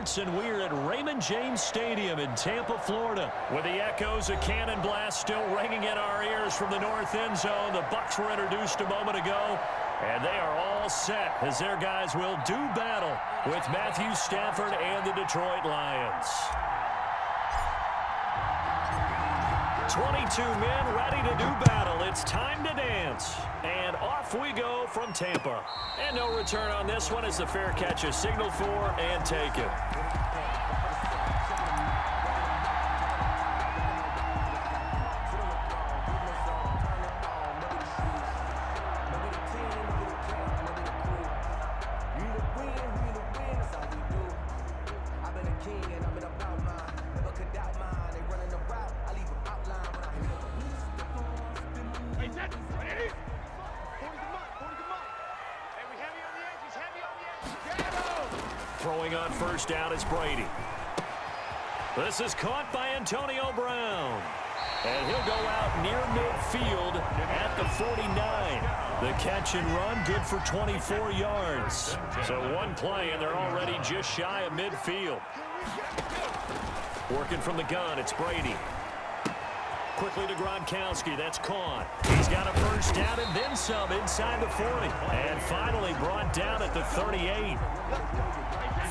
Sports, and we're at Raymond James Stadium in Tampa, Florida. With the echoes of cannon blast still ringing in our ears from the north end zone, the Bucs were introduced a moment ago, and they are all set as their guys will do battle with Matthew Stafford and the Detroit Lions. 22 men ready to do battle. It's time to dance. And off we go from Tampa. And no return on this one as the fair catch is signaled for and taken. Throwing on first down is Brady. This is caught by Antonio Brown. And he'll go out near midfield at the 49. The catch and run good for 24 yards. So one play and they're already just shy of midfield. Working from the gun, it's Brady. Quickly to Gronkowski. That's caught. He's got a first down and then some inside the 40. And finally brought down at the 38.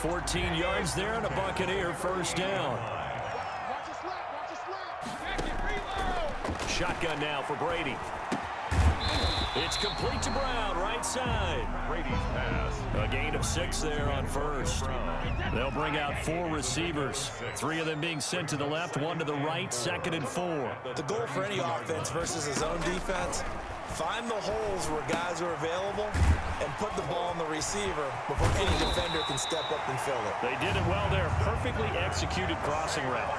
14 yards there and a Buccaneer first down. Shotgun now for Brady. It's complete to Brown, right side. Brady's pass. A gain of 6 there on first. They'll bring out 4 receivers. 3 of them being sent to the left, 1 to the right, 2nd and 4. The goal for any offense versus his own defense, find the holes where guys are available and put the ball on the receiver before any defender can step up and fill it. They did it well there. Perfectly executed crossing route.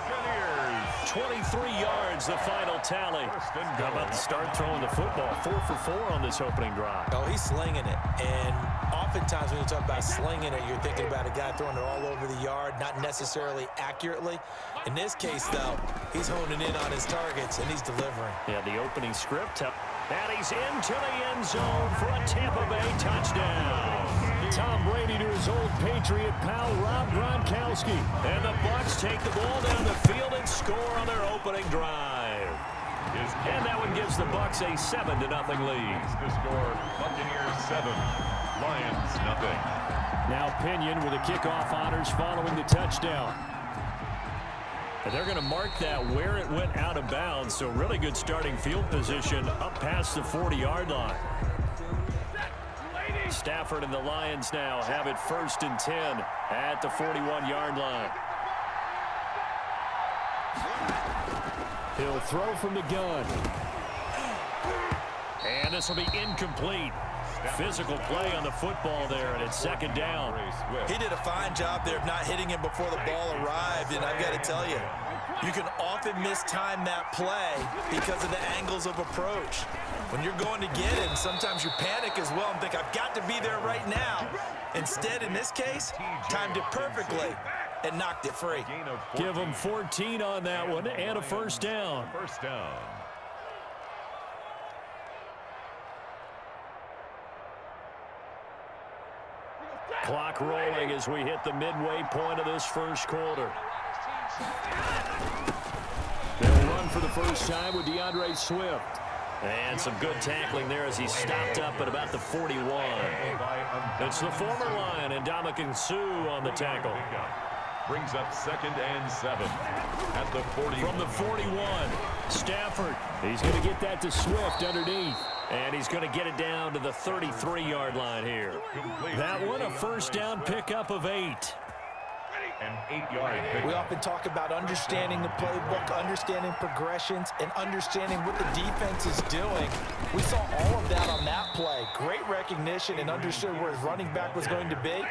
23 yards, the final tally. How about the start throwing the football? 4 for 4 on this opening drive. Oh, he's slinging it. And oftentimes when you talk about slinging it, you're thinking about a guy throwing it all over the yard, not necessarily accurately. In this case, though, he's honing in on his targets, and he's delivering. Yeah, the opening script. And he's into the end zone for a Tampa Bay touchdown. Tom Brady to his old Patriot pal, Rob Gronkowski. And the Bucs take the ball down the field and score on their opening drive. And that one gives the Bucs a 7-0 lead. The score, Buccaneers 7, Lions nothing. Now Pinion with the kickoff honors following the touchdown. And they're going to mark that where it went out of bounds. So really good starting field position up past the 40-yard line. Stafford and the Lions now have it 1st and 10 at the 41-yard line. He'll throw from the gun. And this will be incomplete. Physical play on the football there, and it's 2nd down. He did a fine job there of not hitting him before the ball arrived, and I've got to tell you, you can often mistime that play because of the angles of approach. When you're going to get him, sometimes you panic as well and think, I've got to be there right now. Instead, in this case, timed it perfectly and knocked it free. Give him 14 on that one and a first down. First down. Clock rolling as we hit the midway point of this first quarter. They'll run for the first time with DeAndre Swift. And some good tackling there as he stopped up at about the 41. It's the former Lion and Ndamukong Suh on the tackle. Brings up 2nd and 7 at the 40. From the 41, Stafford. He's going to get that to Swift underneath. And he's going to get it down to the 33-yard line here. That one a first down pickup of 8. An 8-yard pickup. We often talk about understanding the playbook, understanding progressions, and understanding what the defense is doing. We saw all of that on that play. Great recognition and understood where his running back was going to be.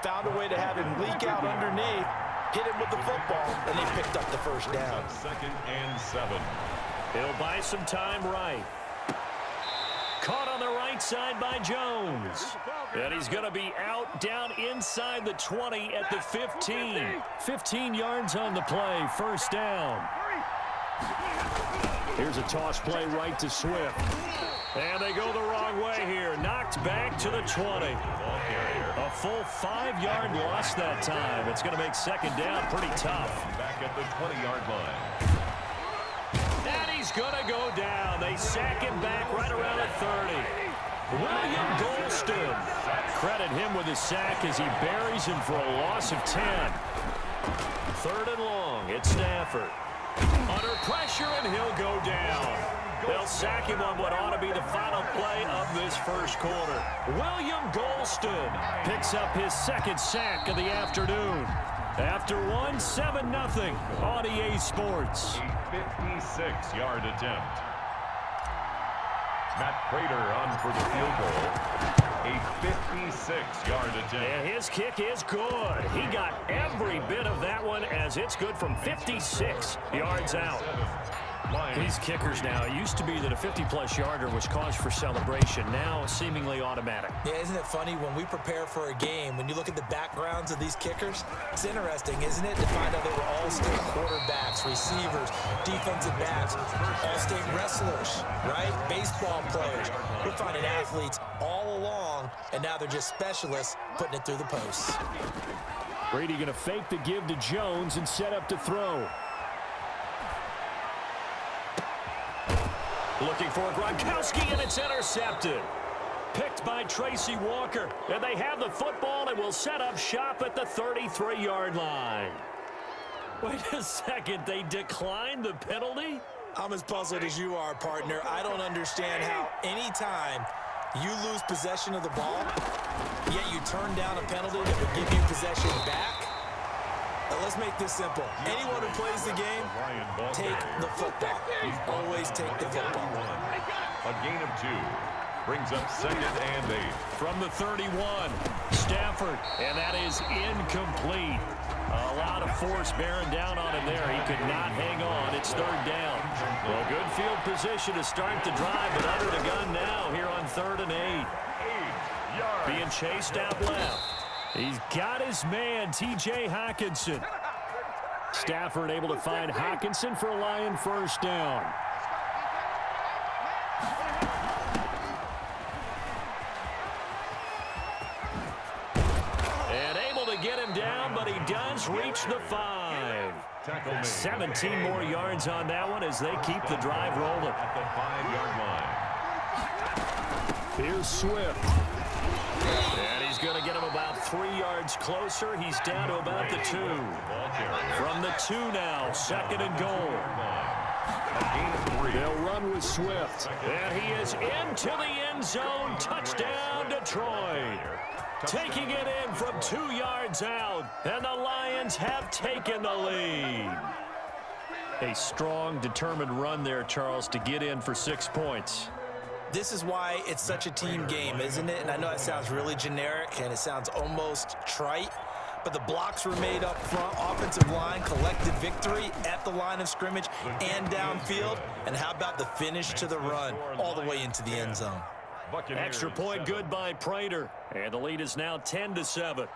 Found a way to have him leak out underneath, hit him with the football, and they picked up the first down. 2nd and 7. He'll buy some time right. Caught on the right side by Jones. And he's going to be out down inside the 20 at the 15. 15 yards on the play, first down. Here's a toss play right to Swift. And they go the wrong way here. Knocked back to the 20. A full 5-yard loss that time. It's going to make second down pretty tough. Back at the 20-yard line. And he's going to go down. They sack him back right around the 30. William Golston. Credit him with his sack as he buries him for a loss of 10. 3rd and long. It's Stafford. Under pressure, and he'll go down. They'll sack him on what ought to be the final play of this first quarter. William Golston picks up his 2nd sack of the afternoon. After one, 7-0 on EA Sports. A 56-yard attempt. Matt Prater on for the field goal. A 56-yard attempt. And his kick is good. He got every bit of that one as it's good from 56 yards out. These kickers now, it used to be that a 50-plus yarder was cause for celebration. Now seemingly automatic. Yeah, isn't it funny when we prepare for a game, when you look at the backgrounds of these kickers, it's interesting, isn't it, to find out they were all-state quarterbacks, receivers, defensive backs, all-state wrestlers, right? Baseball players. We're finding athletes all along, and now they're just specialists putting it through the posts. Brady going to fake the give to Jones and set up to throw. Looking for Gronkowski, and it's intercepted. Picked by Tracy Walker. And they have the football and will set up shop at the 33-yard line. Wait a second. They declined the penalty? I'm as puzzled as you are, partner. I don't understand how any time you lose possession of the ball, yet you turn down a penalty that would give you possession back. Now, let's make this simple. Anyone who plays the game, take the football. Always take the football. A gain of 2. Brings up 2nd and 8. From the 31, Stafford, and that is incomplete. A lot of force bearing down on him there. He could not hang on. It's 3rd down. Well, good field position to start the drive, but under the gun now here on 3rd and 8. 8 yards. Being chased out left. He's got his man, T.J. Hockenson. Stafford able to find Hockenson for a Lion first down. And able to get him down, but he does reach the 5. 17 more yards on that one as they keep the drive rolling. At the 5-yard line. Here's Swift. And he's going to get him about 3 yards closer. He's down to about the 2. From the 2 now, 2nd and goal. They'll run with Swift. And he is into the end zone. Touchdown, Detroit. Taking it in from 2 yards out. And the Lions have taken the lead. A strong, determined run there, Charles, to get in for 6 points. This is why it's such a team game, isn't it? And I know that sounds really generic and it sounds almost trite, but the blocks were made up front, offensive line, collected victory at the line of scrimmage and downfield. And how about the finish to the run all the way into the end zone? Extra point good by Prater, and the lead is now 10-7.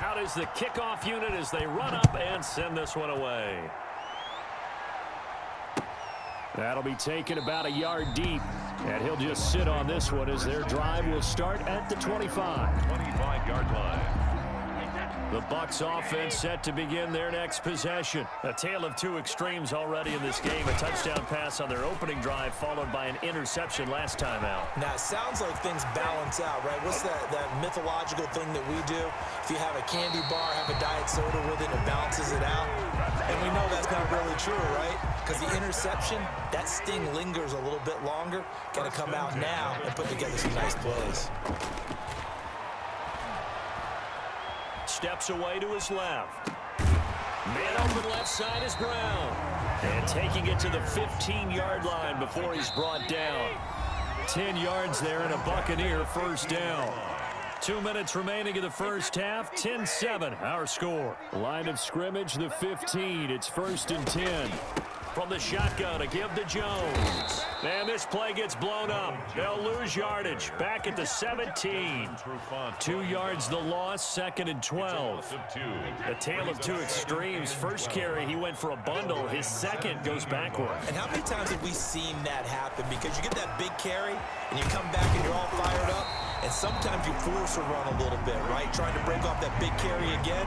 Out is the kickoff unit as they run up and send this one away. That'll be taken about a yard deep, and he'll just sit on this one as their drive will start at the 25. 25-yard line. The Bucs offense set to begin their next possession. A tale of 2 extremes already in this game. A touchdown pass on their opening drive followed by an interception last time out. Now, it sounds like things balance out, right? What's that mythological thing that we do? If you have a candy bar, have a diet soda with it, it balances it out. And we know that's not really true, right? Because the interception, that sting lingers a little bit longer. Got to come out now and put together some nice plays. Steps away to his left. Man open left side is Brown. And taking it to the 15-yard line before he's brought down. 10 yards there and a Buccaneer first down. 2 minutes remaining in the first half. 10-7 our score. Line of scrimmage, the 15. It's 1st and 10. from the shotgun to give to Jones. And this play gets blown up. They'll lose yardage. Back at the 17. 2 yards the loss, 2nd and 12. A tale of two extremes. First carry, he went for a bundle. His second goes backward. And how many times have we seen that happen? Because you get that big carry, and you come back and you're all fired up, and sometimes you force a run a little bit, right? Trying to break off that big carry again,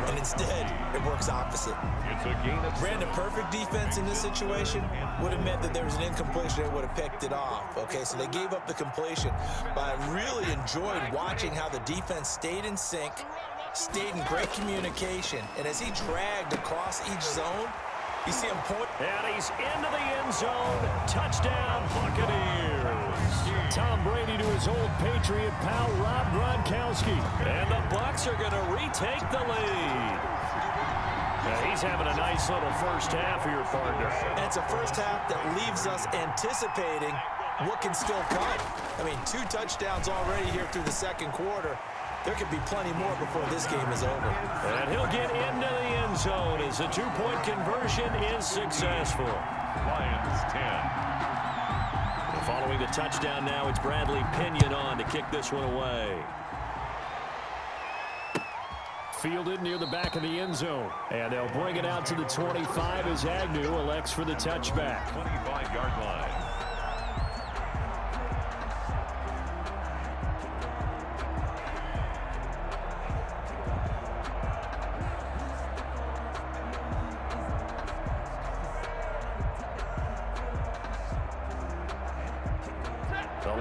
and instead, it works opposite. It's a gain of Brandon, perfect defense in this situation would have meant that there was an incompletion. They would have picked it off. Okay, so they gave up the completion. But I really enjoyed watching how the defense stayed in sync, stayed in great communication, and as he dragged across each zone, you see him point. And he's into the end zone. Touchdown, Buccaneers. Tom Brady to his old Patriot pal, Rob Gronkowski. And the Bucs are going to retake the lead. Now, he's having a nice little first half here, partner. And it's a first half that leaves us anticipating what can still come. I mean, 2 touchdowns already here through the second quarter. There could be plenty more before this game is over. And he'll get into the end zone as a 2-point conversion is successful. Lions 10. And following the touchdown now, it's Bradley Pinion on to kick this one away. Fielded near the back of the end zone. And they'll bring it out to the 25 as Agnew elects for the touchback. 25-yard line.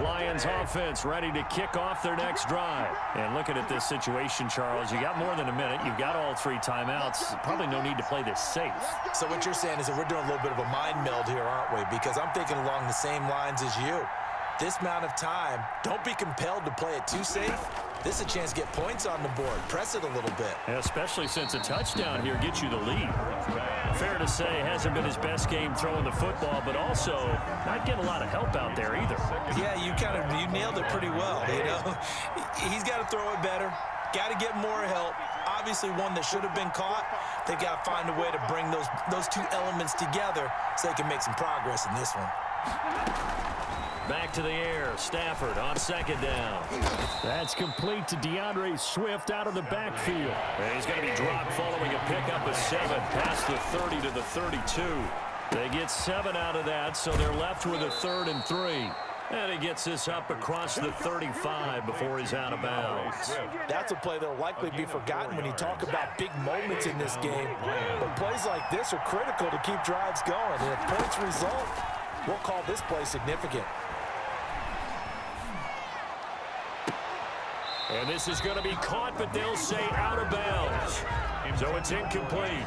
Lions offense ready to kick off their next drive. And looking at this situation, Charles, you got more than a minute. You've got all 3 timeouts. Probably no need to play this safe. So what you're saying is that we're doing a little bit of a mind meld here, aren't we? Because I'm thinking along the same lines as you. This amount of time, don't be compelled to play it too safe. This is a chance to get points on the board. Press it a little bit. Especially since a touchdown here gets you the lead. Fair to say, hasn't been his best game throwing the football, but also not getting a lot of help out there either. Yeah, you nailed it pretty well, you know. He's got to throw it better. Got to get more help. Obviously one that should have been caught. They got to find a way to bring those 2 elements together so they can make some progress in this one. Back to the air. Stafford on 2nd down. That's complete to DeAndre Swift out of the backfield. And he's going to be dropped following a pickup of 7 past the 30 to the 32. They get 7 out of that, so they're left with a 3rd and 3. And he gets this up across the 35 before he's out of bounds. That's a play that will likely be forgotten when you talk about big moments in this game. But plays like this are critical to keep drives going. And if points result, we'll call this play significant. And this is going to be caught, but they'll say out of bounds. So it's incomplete.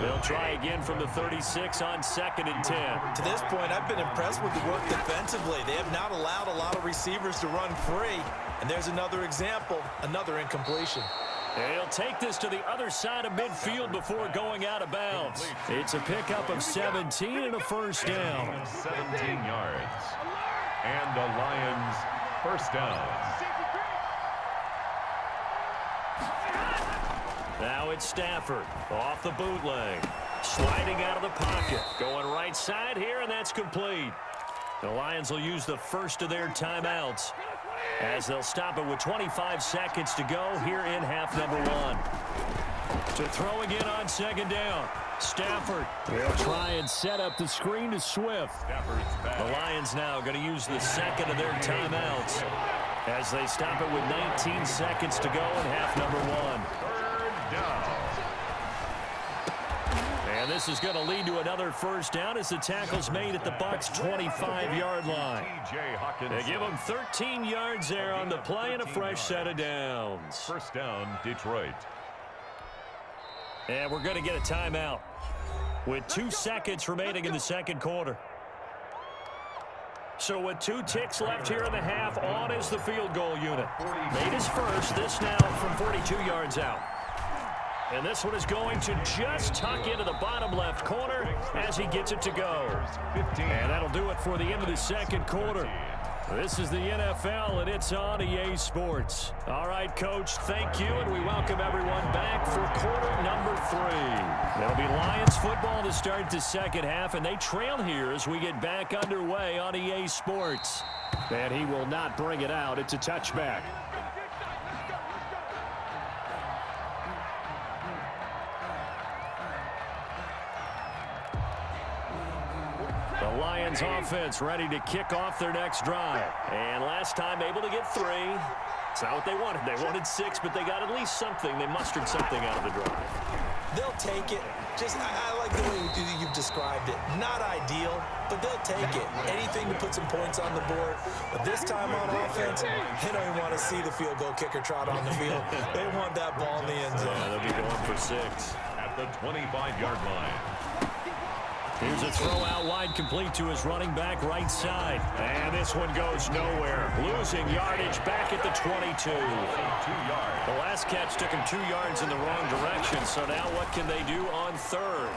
They'll try again from the 36 on 2nd and 10. To this point, I've been impressed with the work defensively. They have not allowed a lot of receivers to run free. And there's another example, another incompletion. And he'll take this to the other side of midfield before going out of bounds. It's a pickup of 17 and a first down. 17 yards. And the Lions first down. Now it's Stafford off the bootleg. Sliding out of the pocket. Going right side here, and that's complete. The Lions will use the first of their timeouts as they'll stop it with 25 seconds to go here in half number 1. To throw again on 2nd down. Stafford will try and set up the screen to Swift. The Lions now going to use the 2nd of their timeouts as they stop it with 19 seconds to go in half number 1. And this is going to lead to another first down as the tackle's made at the Bucs' 25-yard line. They give them 13 yards there on the play and a fresh set of downs. First down, Detroit. And we're going to get a timeout with 2 seconds remaining in the second quarter. So with 2 ticks left here in the half, on is the field goal unit. Made his first, this now from 42 yards out. And this one is going to just tuck into the bottom left corner as he gets it to go. And that'll do it for the end of the second quarter. This is the NFL, and it's on EA Sports. All right, Coach, thank you, and we welcome everyone back for quarter number 3. It'll be Lions football to start the second half, and they trail here as we get back underway on EA Sports. And he will not bring it out. It's a touchback. The Lions offense ready to kick off their next drive. And last time able to get 3. It's not what they wanted. They wanted 6, but they got at least something. They mustered something out of the drive. They'll take it. I like the way you've described it. Not ideal, but they'll take it. Anything to put some points on the board. But this time on offense, they don't even want to see the field goal kicker trot on the field. They want that ball in the end zone. Yeah, they'll be going for 6. At the 25-yard line. Here's a throw out wide, complete to his running back right side. And this one goes nowhere. Losing yardage back at the 22. 2 yards. The last catch took him 2 yards in the wrong direction. So now what can they do on 3rd?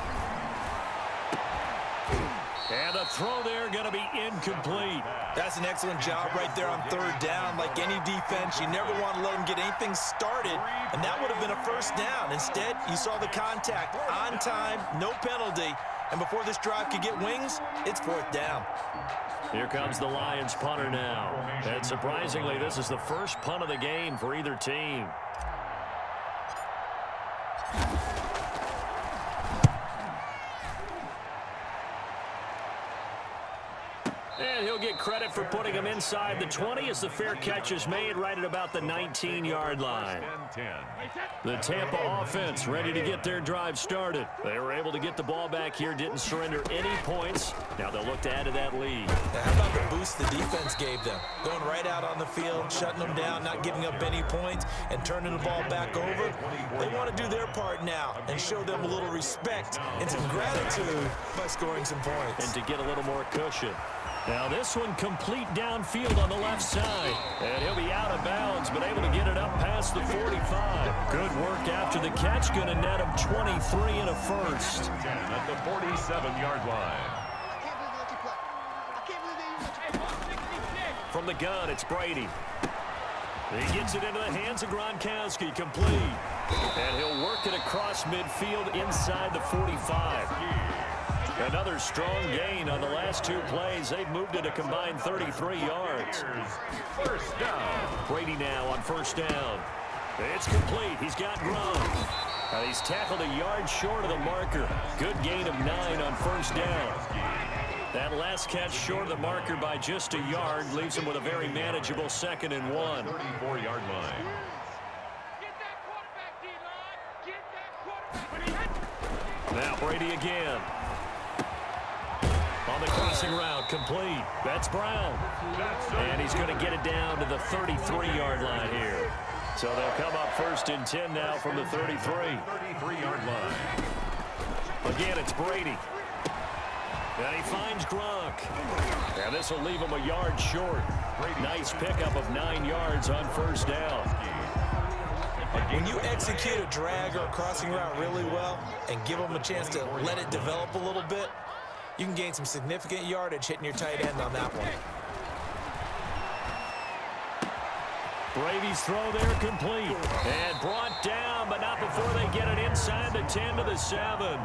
And the throw there going to be incomplete. That's an excellent job right there on 3rd down. Like any defense, you never want to let them get anything started, and that would have been a first down. Instead, you saw the contact on time, no penalty, and before this drive could get wings, it's 4th down. Here comes the Lions punter now. And surprisingly, this is the first punt of the game for either team. And he'll get credit for putting him inside the 20 as the fair catch is made right at about the 19-yard line. The Tampa offense ready to get their drive started. They were able to get the ball back here, didn't surrender any points. Now they'll look to add to that lead. Now, how about the boost the defense gave them? Going right out on the field, shutting them down, not giving up any points, and turning the ball back over. They want to do their part now and show them a little respect and some gratitude by scoring some points. And to get a little more cushion. Now this one complete downfield on the left side. And he'll be out of bounds, but able to get it up past the 45. Good work after the catch. Going to net him 23 and a first. At the 47-yard line. From the gun, it's Brady. He gets it into the hands of Gronkowski, complete. And he'll work it across midfield inside the 45. Another strong gain on the last 2 plays. They've moved it a combined 33 yards. First down. Brady now on 1st down. It's complete. He's got Gronk. He's tackled a yard short of the marker. Good gain of 9 on 1st down. That last catch short of the marker by just a yard leaves him with a very manageable 2nd and 1. 34-yard line. Now Brady again. On the crossing route, complete. That's Brown. And he's going to get it down to the 33-yard line here. So they'll come up 1st and 10 now from the 33. 33-yard line. Again, it's Brady. And he finds Gronk. And this will leave him a yard short. Nice pickup of 9 yards on 1st down. When you execute a drag or a crossing route really well and give them a chance to let it develop a little bit, you can gain some significant yardage hitting your tight end on that one. Brady's throw there complete. And brought down, but not before they get it inside the 10 to the 7.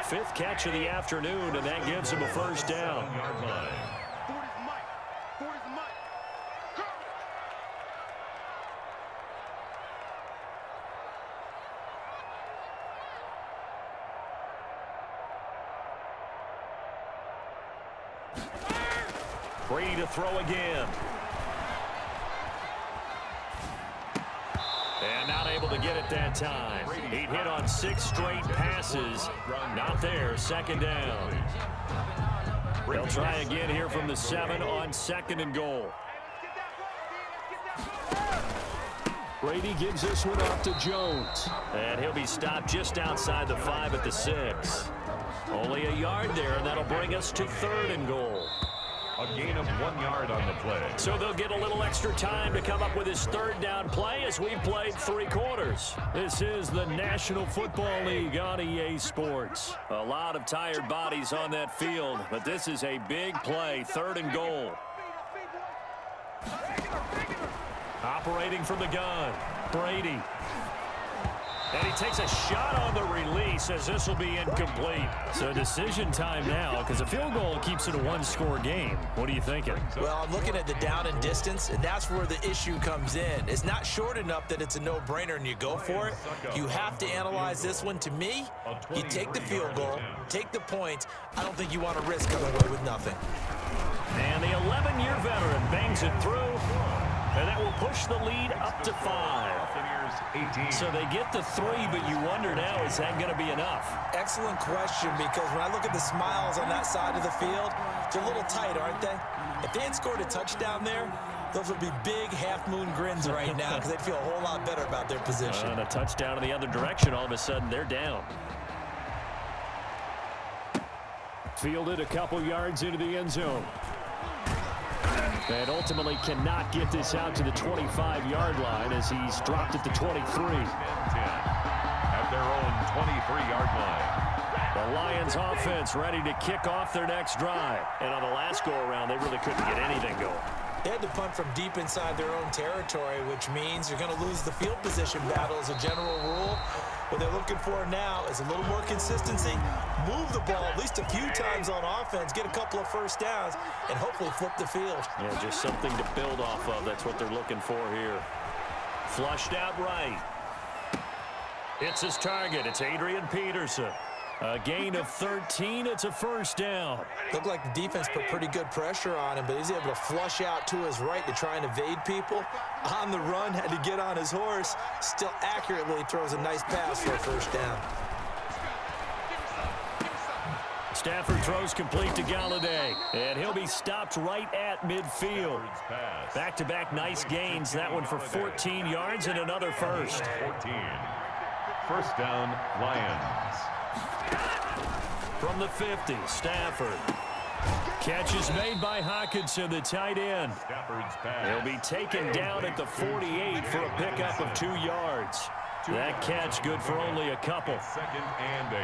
5th catch of the afternoon, and that gives him a 1st down. Brady to throw again. And not able to get it that time. He'd hit on 6 straight passes. Not there. 2nd down. They'll try again here from the 7 on 2nd and goal. Brady gives this one off to Jones. And he'll be stopped just outside the 5 at the 6. Only a yard there, and that'll bring us to 3rd and goal. A gain of 1 yard on the play. So they'll get a little extra time to come up with his 3rd down play as we've played 3 quarters. This is the National Football League on EA Sports. A lot of tired bodies on that field, but this is a big play, 3rd and goal. Separating from the gun. Brady. And he takes a shot on the release as this will be incomplete. So decision time now because a field goal keeps it a one-score game. What are you thinking? Well, I'm looking at the down and distance, and that's where the issue comes in. It's not short enough that it's a no-brainer and you go for it. You have to analyze this one. To me, you take the field goal, take the points. I don't think you want to risk coming away with nothing. And the 11-year veteran bangs it through, and that will push the lead up to 5. So they get the 3, but you wonder now, is that going to be enough? Excellent question, because when I look at the smiles on that side of the field, they're a little tight, aren't they? If they had scored a touchdown there, those would be big half-moon grins right now because they'd feel a whole lot better about their position. And a touchdown in the other direction, all of a sudden they're down. Fielded a couple yards into the end zone. And ultimately cannot get this out to the 25-yard line as he's dropped at the 23. At their own 23-yard line. The Lions offense ready to kick off their next drive. And on the last go-around, they really couldn't get anything going. They had to punt from deep inside their own territory, which means you're going to lose the field position battle as a general rule. What they're looking for now is a little more consistency, move the ball at least a few times on offense, get a couple of first downs, and hopefully flip the field. Yeah, just something to build off of. That's what they're looking for here. Flushed out right. It's his target. It's Adrian Peterson. A gain of 13. It's a first down. Looked like the defense put pretty good pressure on him, but he's able to flush out to his right to try and evade people. On the run, had to get on his horse. Still accurately throws a nice pass for a first down. Stafford throws complete to Galladay, and he'll be stopped right at midfield. Back-to-back nice gains. That one for 14 yards and another first. 14. First down, Lions. From the 50, Stafford. Catch is made by Hockenson, the tight end. He'll be taken down at the 48 for a pickup of 2 yards. That catch good for only a couple. Second and 8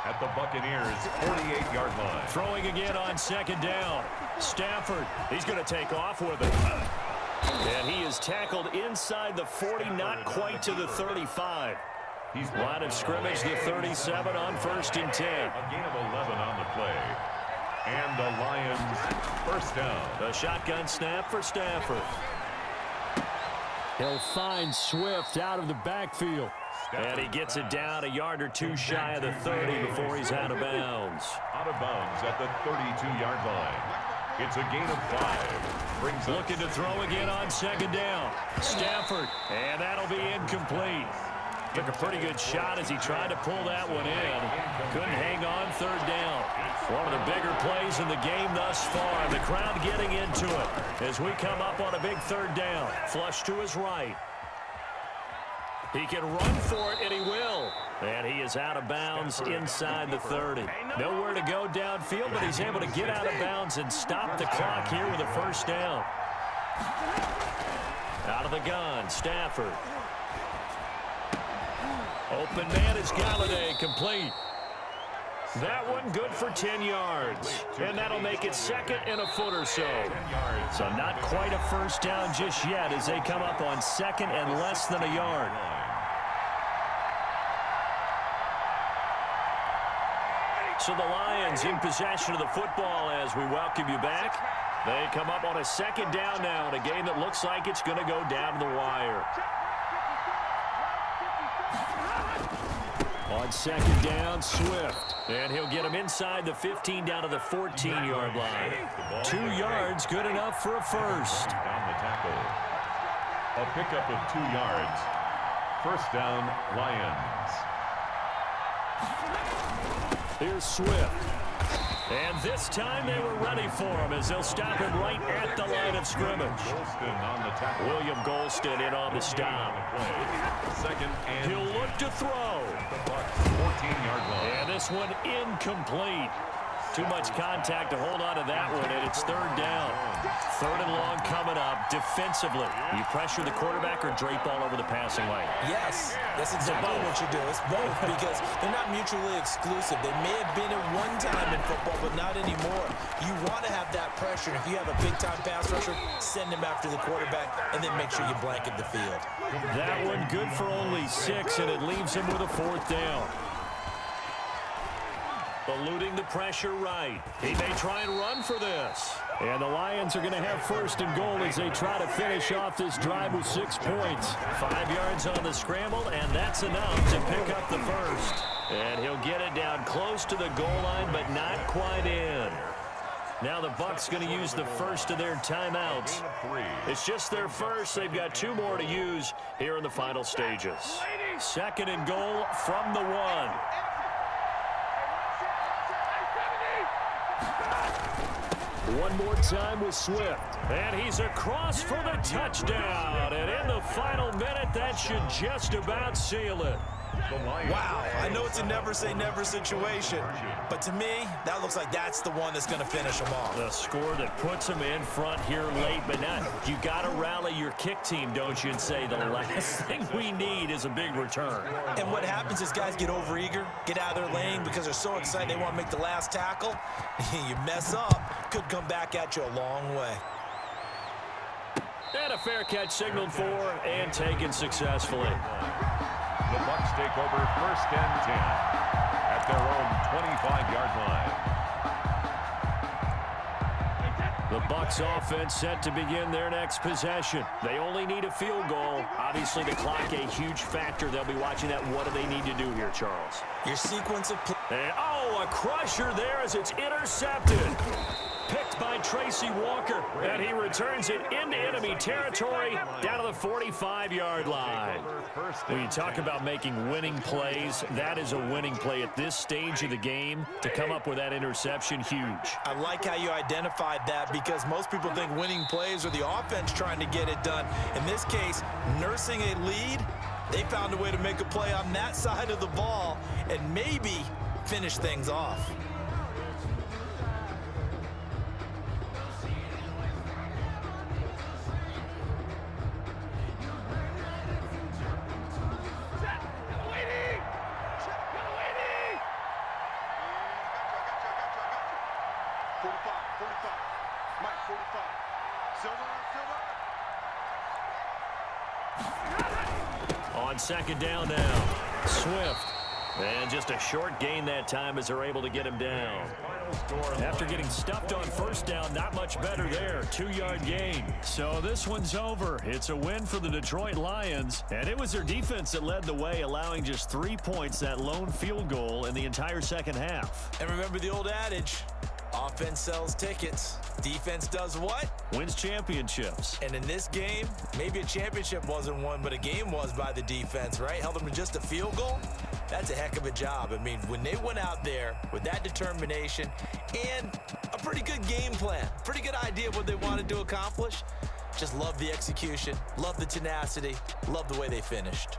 at the Buccaneers' 48-yard line. Throwing again on second down. Stafford, he's going to take off with it. And he is tackled inside the 40, not quite to the 35. Line of scrimmage, the 37 on 1st and 10. A gain of 11 on the play. And the Lions first down. The shotgun snap for Stafford. He'll find Swift out of the backfield. And he gets it down a yard or two shy of the 30 before he's out of bounds. Out of bounds at the 32-yard line. It's a gain of 5. Brings looking to throw again on second down. Stafford, and that'll be incomplete. Took a pretty good shot as he tried to pull that one in. Couldn't hang on third down. One of the bigger plays in the game thus far. The crowd getting into it as we come up on a big third down. Flush to his right. He can run for it, and he will. And he is out of bounds inside the 30. Nowhere to go downfield, but he's able to get out of bounds and stop the clock here with a first down. Out of the gun, Stafford. Open man is Galladay, complete. That one good for 10 yards. And that'll make it second and a foot or so. So not quite a first down just yet as they come up on second and less than a yard. So the Lions in possession of the football as we welcome you back. They come up on a second down now in a game that looks like it's going to go down to the wire. On second down, Swift. And he'll get him inside the 15 down to the 14-yard line. 2 yards, good enough for a first. Down the tackle. A pickup of 2 yards. First down, Lions. Here's Swift. And this time they were ready for him as they'll stop him right at the line of scrimmage. William Golston in on the stop. Second and he'll look to throw. 14-yard line. And this one incomplete. Too much contact to hold on to that one, and it's third down. Third and long coming up. Defensively, you pressure the quarterback or drape all over the passing lane? Yes, that's exactly what you do. It's both because they're not mutually exclusive. They may have been at one time in football, but not anymore. You want to have that pressure. If you have a big-time pass rusher, send him after the quarterback, and then make sure you blanket the field. That one good for only 6, and it leaves him with a fourth down. Eluding the pressure right. He may try and run for this. And the Lions are going to have first and goal as they try to finish off this drive with 6 points. 5 yards on the scramble, and that's enough to pick up the first. And he'll get it down close to the goal line, but not quite in. Now the Bucs going to use the first of their timeouts. It's just their first. They've got 2 more to use here in the final stages. Second and goal from the 1. One more time with Swift. And he's across for the touchdown. And in the final minute, that should just about seal it. Wow, I know it's a never-say-never situation, but to me, that looks like that's the one that's going to finish them off. The score that puts them in front here late, but not. You got to rally your kick team, don't you, and say the last thing we need is a big return. And what happens is guys get overeager, get out of their lane because they're so excited they want to make the last tackle. You mess up, could come back at you a long way. And a fair catch signaled for and taken successfully. The Bucs take over first and 10 at their own 25-yard line. The Bucs offense set to begin their next possession. They only need a field goal. Obviously, the clock a huge factor. They'll be watching that. What do they need to do here, Charles? Your sequence of play. And, a crusher there as it's intercepted. Picked by Tracy Walker, and he returns it into enemy territory down to the 45-yard line. When you talk about making winning plays, that is a winning play at this stage of the game. To come up with that interception, huge. I like how you identified that because most people think winning plays are the offense trying to get it done. In this case, nursing a lead, they found a way to make a play on that side of the ball and maybe finish things off. On second down now, Swift. And just a short gain that time as they're able to get him down. After getting stuffed on first down, not much better there. 2-yard gain. So this one's over. It's a win for the Detroit Lions. And it was their defense that led the way, allowing just 3 points, that lone field goal in the entire second half. And remember the old adage, offense sells tickets. Defense does what? Wins championships. And in this game, maybe a championship wasn't won, but a game was by the defense, right? Held them to just a field goal. That's a heck of a job. I mean, when they went out there with that determination and a pretty good game plan, pretty good idea of what they wanted to accomplish, just love the execution, love the tenacity, love the way they finished.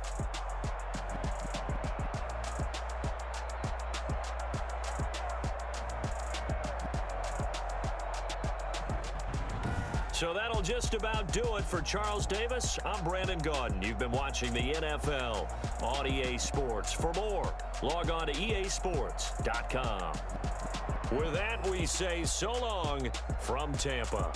So that'll just about do it for Charles Davis. I'm Brandon Gaudin. You've been watching the NFL on EA Sports. For more, log on to easports.com. With that, we say so long from Tampa.